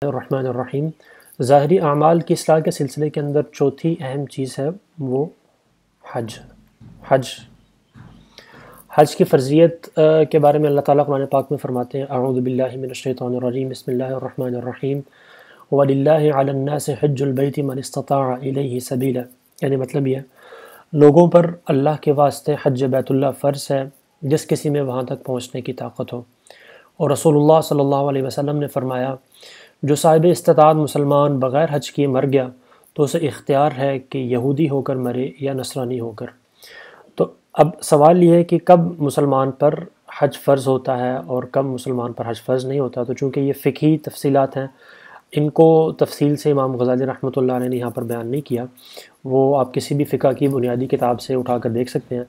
الرحمن الرحیم۔ ظاہری اعمال کی اصلاح کے سلسلے کے اندر چوتھی اہم چیز ہے وہ حج کی فرضیت کے بارے میں اللہ تعالیٰ قرآن پاک میں فرماتے ہیں اعوذ باللہ من الشیطان الرجیم بسم اللہ الرحمن الرحیم وَلِلَّهِ عَلَى النَّاسِ حِجُّ الْبَيْتِ مَنِ اسْتَطَاعَ إِلَيْهِ سَبِيلًا، یعنی مطلب یہ لوگوں پر اللہ کے واسطے حج بیت اللہ فرض ہے جس کسی میں وہاں تک پہنچنے کی طاقت ہو۔ اور رسول اللہ صلی اللہ علیہ وسلم نے فرمایا جو صاحب استطاعت مسلمان بغیر حج کیے مر گیا تو اسے اختیار ہے کہ یہودی ہو کر مرے یا نصرانی ہو کر۔ تو اب سوال یہ ہے کہ کب مسلمان پر حج فرض ہوتا ہے اور کب مسلمان پر حج فرض نہیں ہوتا۔ تو چونکہ یہ فقہی تفصیلات ہیں، ان کو تفصیل سے امام غزالی رحمۃ اللہ علیہ نے یہاں پر بیان نہیں کیا، وہ آپ کسی بھی فقہ کی بنیادی کتاب سے اٹھا کر دیکھ سکتے ہیں۔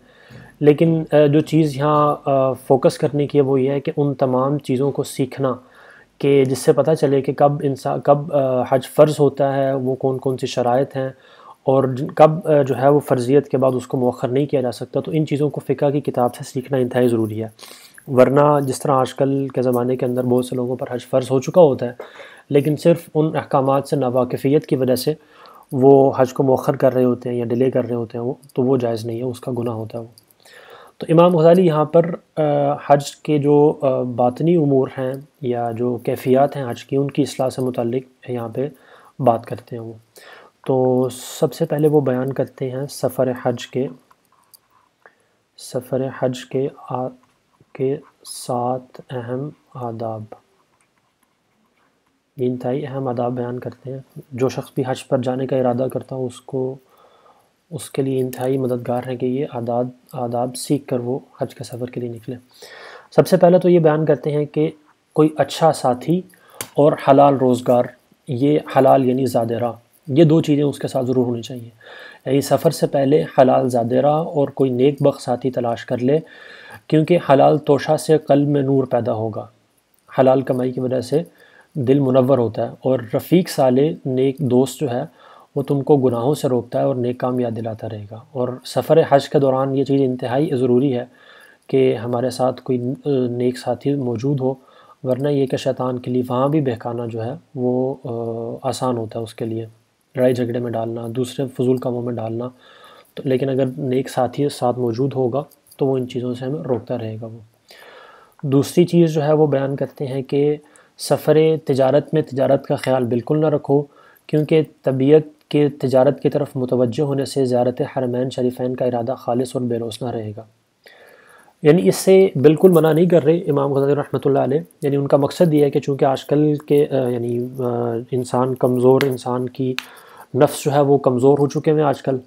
لیکن جو چیز یہاں فوکس کرنے کی ہے وہ یہ ہے کہ ان تمام چیزوں کو سیکھنا کہ جس سے پتہ چلے کہ کب حج فرض ہوتا ہے، وہ کون کون سی شرائط ہیں، اور کب جو ہے وہ فرضیت کے بعد اس کو مؤخر نہیں کیا جا سکتا۔ تو ان چیزوں کو فقہ کی کتاب سے سیکھنا انتہائی ضروری ہے، ورنہ جس طرح آج کل کے زمانے کے اندر بہت سے لوگوں پر حج فرض ہو چکا ہوتا ہے لیکن صرف ان احکامات سے ناواقفیت کی وجہ سے وہ حج کو مؤخر کر رہے ہوتے ہیں یا ڈیلے کر رہے ہوتے ہیں، تو وہ جائز نہیں ہے، اس کا گناہ ہوتا ہے وہ۔ تو امام غزالی یہاں پر حج کے جو باطنی امور ہیں یا جو کیفیات ہیں حج کی، ان کی اصلاح سے متعلق یہاں پہ بات کرتے ہیں وہ۔ تو سب سے پہلے وہ بیان کرتے ہیں سفر حج کے 7 اہم آداب۔ یہ انتہائی اہم آداب بیان کرتے ہیں، جو شخص بھی حج پر جانے کا ارادہ کرتا ہو اس کے لیے انتہائی مددگار ہے کہ یہ آداب سیکھ کر وہ حج کے سفر کے لیے نکلے۔ سب سے پہلے تو یہ بیان کرتے ہیں کہ کوئی اچھا ساتھی اور حلال روزگار، یہ حلال یعنی زاد راہ، یہ 2 چیزیں اس کے ساتھ ضرور ہونی چاہیے۔ یعنی سفر سے پہلے حلال زاد راہ اور کوئی نیک بخت ساتھی تلاش کر لے، کیونکہ حلال توشہ سے قلب میں نور پیدا ہوگا، حلال کمائی کی وجہ سے دل منور ہوتا ہے، اور رفیق صالح نیک دوست جو ہے وہ تم کو گناہوں سے روکتا ہے اور نیک کام یاد دلاتا رہے گا۔ اور سفر حج کے دوران یہ چیز انتہائی ضروری ہے کہ ہمارے ساتھ کوئی نیک ساتھی موجود ہو، ورنہ یہ کہ شیطان کے لیے وہاں بھی بہکانا جو ہے وہ آسان ہوتا ہے اس کے لیے، لڑائی جھگڑے میں ڈالنا، دوسرے فضول کاموں میں ڈالنا۔ لیکن اگر نیک ساتھی ساتھ موجود ہوگا تو وہ ان چیزوں سے ہمیں روکتا رہے گا وہ۔ دوسری چیز جو ہے وہ بیان کرتے ہیں کہ سفر تجارت میں تجارت کا خیال بالکل نہ رکھو، کیونکہ طبیعت کے تجارت کی طرف متوجہ ہونے سے زیارت حرمین شریفین کا ارادہ خالص اور بے روسنا رہے گا۔ یعنی اس سے بالکل منع نہیں کر رہے امام غزالی رحمۃ اللہ علیہ، یعنی ان کا مقصد یہ ہے کہ چونکہ آج کل کے یعنی انسان کی نفس جو ہے وہ کمزور ہو چکے ہیں آج کل،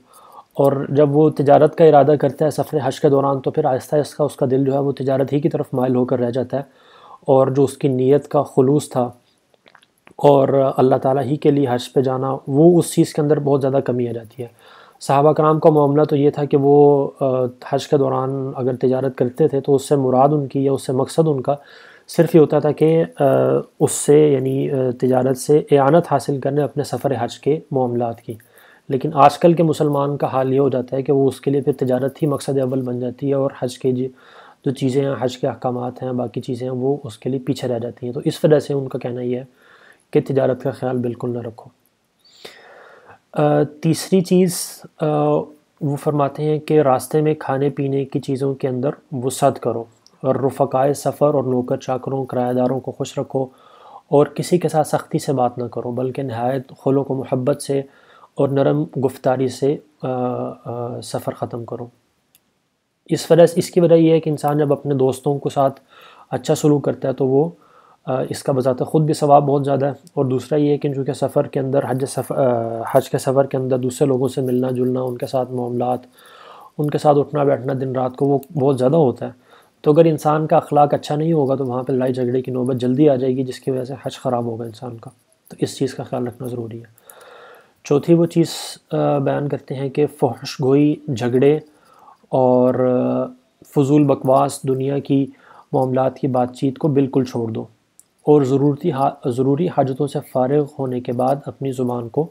اور جب وہ تجارت کا ارادہ کرتا ہے سفر حج کے دوران تو پھر آہستہ آہستہ اس کا دل جو ہے وہ تجارت ہی کی طرف مائل ہو کر رہ جاتا ہے، اور جو اس کی نیت کا خلوص تھا اور اللہ تعالیٰ ہی کے لیے حج پہ جانا، وہ اس چیز کے اندر بہت زیادہ کمی آ جاتی ہے۔ صحابہ کرام کا معاملہ تو یہ تھا کہ وہ حج کے دوران اگر تجارت کرتے تھے تو اس سے مراد ان کی یا اس سے مقصد ان کا صرف یہ ہوتا تھا کہ اس سے یعنی تجارت سے اعانت حاصل کرنے اپنے سفر حج کے معاملات کی۔ لیکن آج کل کے مسلمان کا حال یہ ہو جاتا ہے کہ وہ اس کے لیے پھر تجارت ہی مقصد اول بن جاتی ہے، اور حج کے جو چیزیں ہیں، حج کے احکامات ہیں، باقی چیزیں ہیں، وہ اس کے لیے پیچھے رہ جاتی ہیں۔ تو اس وجہ سے ان کا کہنا یہ ہے کہ تجارت کا خیال بالکل نہ رکھو۔ تیسری چیز وہ فرماتے ہیں کہ راستے میں کھانے پینے کی چیزوں کے اندر وسعت کرو، اور رفقائے سفر اور نوکر چاکروں کرایہ داروں کو خوش رکھو، اور کسی کے ساتھ سختی سے بات نہ کرو بلکہ نہایت خلق و محبت سے اور نرم گفتاری سے سفر ختم کرو۔ اس کی وجہ یہ ہے کہ انسان جب اپنے دوستوں کے ساتھ اچھا سلوک کرتا ہے تو وہ اس کا بذات خود بھی ثواب بہت زیادہ ہے، اور دوسرا یہ ہے کہ چونکہ سفر کے اندر حج کے سفر کے اندر دوسرے لوگوں سے ملنا جلنا، ان کے ساتھ معاملات، ان کے ساتھ اٹھنا بیٹھنا دن رات کو وہ بہت زیادہ ہوتا ہے، تو اگر انسان کا اخلاق اچھا نہیں ہوگا تو وہاں پہ لڑائی جھگڑے کی نوبت جلدی آ جائے گی، جس کی وجہ سے حج خراب ہوگا انسان کا۔ تو اس چیز کا خیال رکھنا ضروری ہے۔ چوتھی وہ چیز بیان کرتے ہیں کہ فحش گوئی، جھگڑے اور فضول بکواس، دنیا کی معاملات کی بات چیت کو بالکل چھوڑ دو، اور ضروری حاجتوں سے فارغ ہونے کے بعد اپنی زبان کو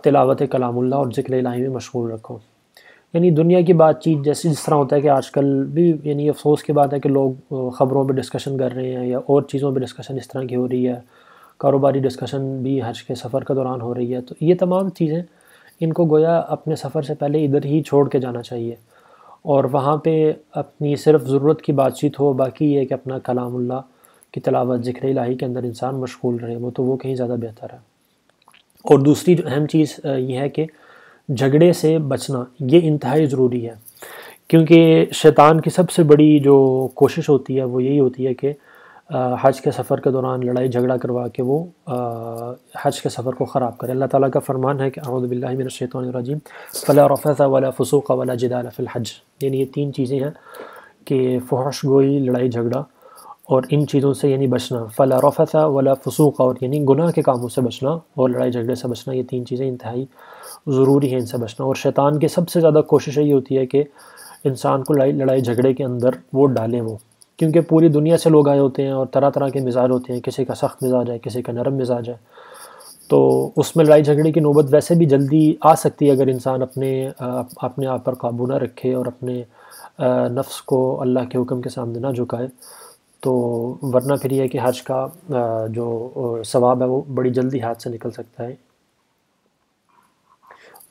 تلاوت کلام اللہ اور ذکر الہی میں مشغول رکھو۔ یعنی دنیا کی بات چیت جس طرح ہوتا ہے کہ آج کل بھی یعنی افسوس کی بات ہے کہ لوگ خبروں پہ ڈسکشن کر رہے ہیں یا اور چیزوں پہ ڈسکشن اس طرح کی ہو رہی ہے، کاروباری ڈسکشن بھی حج کے سفر کے دوران ہو رہی ہے، تو یہ تمام چیزیں ان کو گویا اپنے سفر سے پہلے ادھر ہی چھوڑ کے جانا چاہیے، اور وہاں پہ اپنی صرف ضرورت کی بات چیت ہو، باقی یہ کہ اپنا کلام اللہ کی تلاوت، ذکر الہی کے اندر انسان مشغول رہے، وہ کہیں زیادہ بہتر ہے۔ اور دوسری جو اہم چیز یہ ہے کہ جھگڑے سے بچنا یہ انتہائی ضروری ہے، کیونکہ شیطان کی سب سے بڑی جو کوشش ہوتی ہے وہ یہی ہوتی ہے کہ حج کے سفر کے دوران لڑائی جھگڑا کروا کے وہ حج کے سفر کو خراب کرے۔ اللہ تعالیٰ کا فرمان ہے کہ اعوذ باللہ من الشیطان الرجیم فلا رفث ولا فسوق ولا جدال فی الحج، یعنی یہ تین چیزیں ہیں کہ فحش گوئی، لڑائی جھگڑا اور ان چیزوں سے یعنی بچنا، فلا رفث ولا فسوق، اور یعنی گناہ کے کاموں سے بچنا اور لڑائی جھگڑے سے بچنا، یہ تین چیزیں انتہائی ضروری ہیں ان سے بچنا۔ اور شیطان کی سب سے زیادہ کوشش یہی ہوتی ہے کہ انسان کو لڑائی جھگڑے کے اندر وہ ڈالیں، کیونکہ پوری دنیا سے لوگ آئے ہوتے ہیں اور طرح طرح کے مزاج ہوتے ہیں، کسی کا سخت مزاج ہے، کسی کا نرم مزاج ہے، تو اس میں لڑائی جھگڑے کی نوبت ویسے بھی جلدی آ سکتی ہے اگر انسان اپنے آپ پر قابو نہ رکھے اور اپنے نفس کو اللہ کے حکم کے سامنے نہ جھکائے، تو ورنہ پھر یہ ہے کہ حج کا جو ثواب ہے وہ بڑی جلدی ہاتھ سے نکل سکتا ہے۔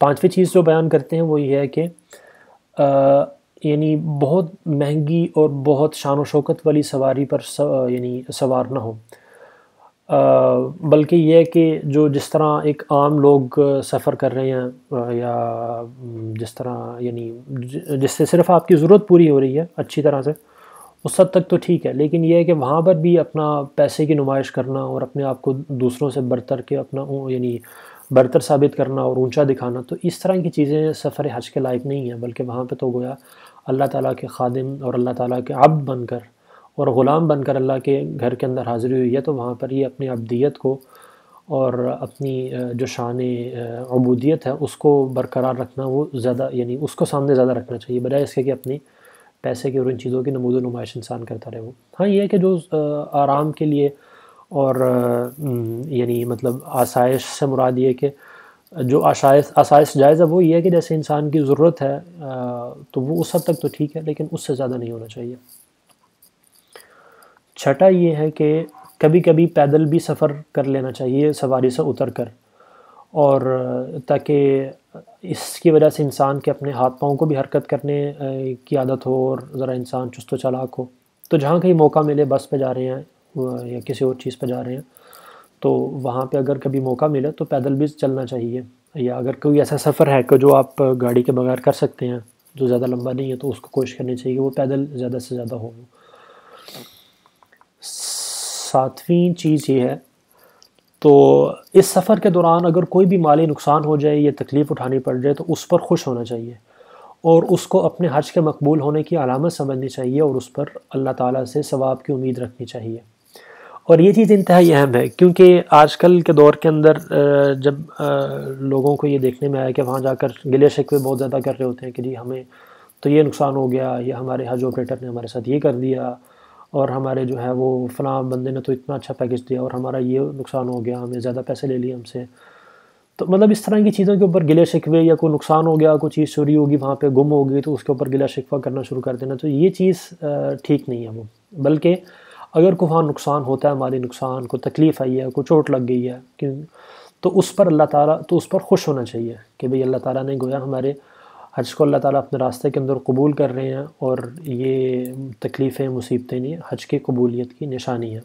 پانچویں چیز جو بیان کرتے ہیں وہ یہ ہے کہ یعنی بہت مہنگی اور بہت شان و شوکت والی سواری پر یعنی سوار نہ ہو، بلکہ یہ ہے کہ جس طرح ایک عام لوگ سفر کر رہے ہیں، یا جس طرح یعنی جس سے صرف آپ کی ضرورت پوری ہو رہی ہے اچھی طرح سے، اس حد تک تو ٹھیک ہے، لیکن یہ ہے کہ وہاں پر بھی اپنا پیسے کی نمائش کرنا اور اپنے آپ کو دوسروں سے برتر کے اپنا یعنی برتر ثابت کرنا اور اونچا دکھانا، تو اس طرح کی چیزیں سفر حج کے لائق نہیں ہیں، بلکہ وہاں پہ تو گویا اللہ تعالیٰ کے خادم اور اللہ تعالیٰ کے عبد بن کر اور غلام بن کر اللہ کے گھر کے اندر حاضری ہوئی ہے، تو وہاں پر یہ اپنی عبدیت کو اور اپنی جو شان عبودیت ہے اس کو برقرار رکھنا، وہ زیادہ یعنی اس کو سامنے زیادہ رکھنا چاہیے، بجائے اس کے کہ اپنی پیسے کی اور ان چیزوں کی نمود و نمائش انسان کرتا رہے۔ وہ ہاں یہ ہے کہ جو آرام کے لیے اور یعنی مطلب آسائش سے مراد یہ ہے کہ جو آسائش جائز ہے وہ یہ ہے کہ جیسے انسان کی ضرورت ہے تو وہ اس حد تک تو ٹھیک ہے، لیکن اس سے زیادہ نہیں ہونا چاہیے۔ چھٹا یہ ہے کہ کبھی کبھی پیدل بھی سفر کر لینا چاہیے سواری سے اتر کر، اور تاکہ اس کی وجہ سے انسان کے اپنے ہاتھ پاؤں کو بھی حرکت کرنے کی عادت ہو اور ذرا انسان چست و چالاک ہو، تو جہاں کہیں موقع ملے، بس پہ جا رہے ہیں یا کسی اور چیز پہ جا رہے ہیں، تو وہاں پہ اگر کبھی موقع ملے تو پیدل بھی چلنا چاہیے، یا اگر کوئی ایسا سفر ہے کہ جو آپ گاڑی کے بغیر کر سکتے ہیں جو زیادہ لمبا نہیں ہے، تو اس کو کوشش کرنی چاہیے کہ وہ پیدل زیادہ سے زیادہ ہو۔ ساتویں چیز یہ ہے، تو اس سفر کے دوران اگر کوئی بھی مالی نقصان ہو جائے یا تکلیف اٹھانی پڑ جائے تو اس پر خوش ہونا چاہیے اور اس کو اپنے حج کے مقبول ہونے کی علامت سمجھنی چاہیے، اور اس پر اللہ تعالیٰ سے ثواب کی امید رکھنی چاہیے۔ اور یہ چیز انتہائی اہم ہے، کیونکہ آج کل کے دور کے اندر جب لوگوں کو یہ دیکھنے میں آیا کہ وہاں جا کر گلے شکوے بہت زیادہ کر رہے ہوتے ہیں کہ جی ہمیں تو یہ نقصان ہو گیا، یا ہمارے حج آپریٹر نے ہمارے ساتھ یہ کر دیا، اور ہمارے جو ہے وہ فلاں بندے نے تو اتنا اچھا پیکج دیا، اور ہمارا یہ نقصان ہو گیا، ہمیں زیادہ پیسے لے لیے ہم سے۔ تو مطلب اس طرح کی چیزوں کے اوپر گلے شکوے، یا کوئی نقصان ہو گیا، کوئی چیز چوری ہوگی، وہاں پہ گم ہو گئی، تو اس کے اوپر گلہ شکوہ کرنا شروع کر دینا، تو یہ چیز ٹھیک نہیں ہے وہ۔ بلکہ اگر کوئی وہاں نقصان ہوتا ہے، مالی نقصان، کوئی تکلیف آئی ہے، کوئی چوٹ لگ گئی ہے، تو اس پر اللہ تعالیٰ تو اس پر خوش ہونا چاہیے کہ بھئی اللہ تعالیٰ نے گویا ہمارے حج کو اللہ تعالیٰ اپنے راستے کے اندر قبول کر رہے ہیں، اور یہ تکلیفیں، مصیبتیں نہیں، حج کی قبولیت کی نشانی ہے۔